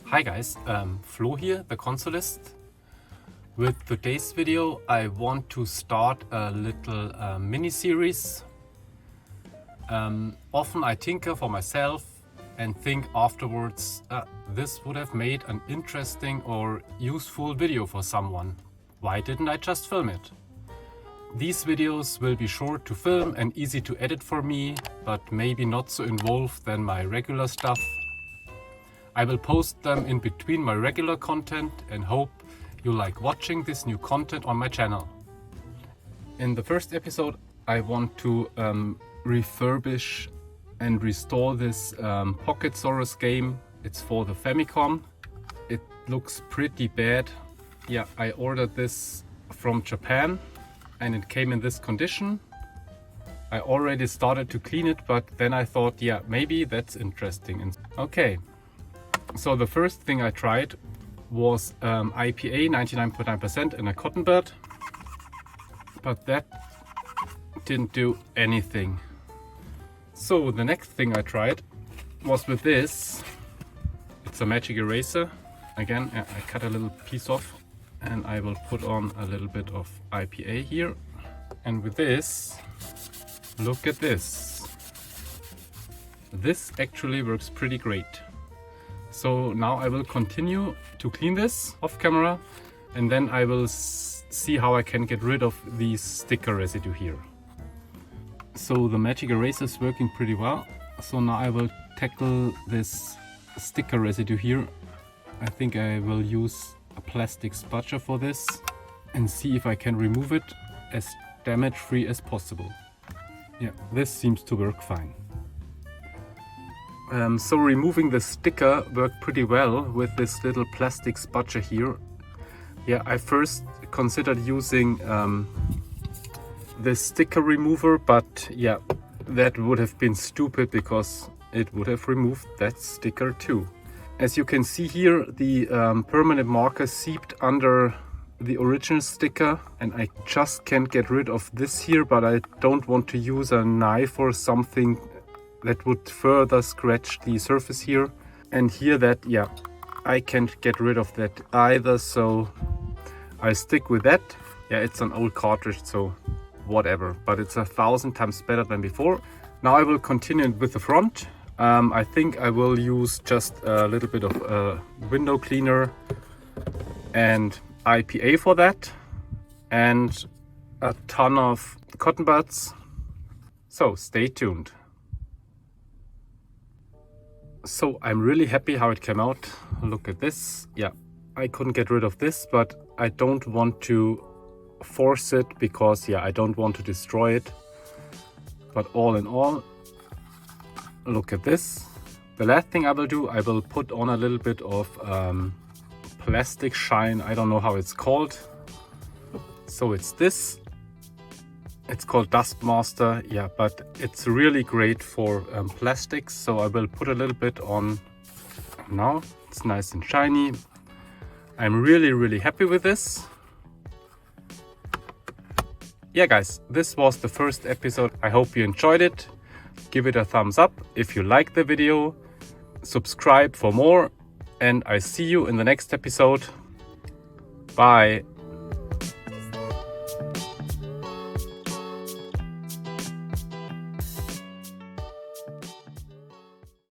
Hi guys, Flo here, the Konsolist. With today's video I want to start a little mini-series. Often I tinker for myself and think afterwards, this would have made an interesting or useful video for someone. Why didn't I just film it? These videos will be short to film and easy to edit for me, but maybe not so involved than my regular stuff. I will post them in between my regular content and hope you like watching this new content on my channel. In the first episode I want to refurbish and restore this Pocket Saurus game. It's for the Famicom. It looks pretty bad. Yeah, I ordered this from Japan and it came in this condition. I already started to clean it, but then I thought, yeah, maybe that's interesting. Okay. So the first thing I tried was IPA 99.9% in a cotton bud, but that didn't do anything. So the next thing I tried was with this. It's a magic eraser. Again, I cut a little piece off and I will put on a little bit of IPA here. And with this, look at this. This actually works pretty great. So now I will continue to clean this off camera and then I will see how I can get rid of the sticker residue here. So the magic eraser is working pretty well. So now I will tackle this sticker residue here. I think I will use a plastic spatula for this and see if I can remove it as damage free as possible. Yeah, this seems to work fine. So removing the sticker worked pretty well with this little plastic spatula here. Yeah, I first considered using this sticker remover, but yeah, that would have been stupid because it would have removed that sticker too. As you can see here, the permanent marker seeped under the original sticker and I just can't get rid of this here, but I don't want to use a knife or something that would further scratch the surface here. And here that, yeah, I can't get rid of that either, so I stick with that. Yeah, it's an old cartridge, so whatever, but it's 1,000 times better than before. Now I will continue with the front. I think I will use just a little bit of window cleaner and IPA for that and a ton of cotton buds. So stay tuned. So I'm really happy how it came out. Look at this. Yeah, I couldn't get rid of this, but I don't want to force it because, yeah, I don't want to destroy it. But all in all, look at this. The last thing I will do, I will put on a little bit of plastic shine. I don't know how it's called. So it's this. It's called Dust Master, yeah, but it's really great for plastics. So I will put a little bit on now. It's nice and shiny. I'm really happy with this. Yeah guys, this was the first episode. I hope you enjoyed it. Give it a thumbs up if you liked the video. Subscribe for more and I see you in the next episode. Bye.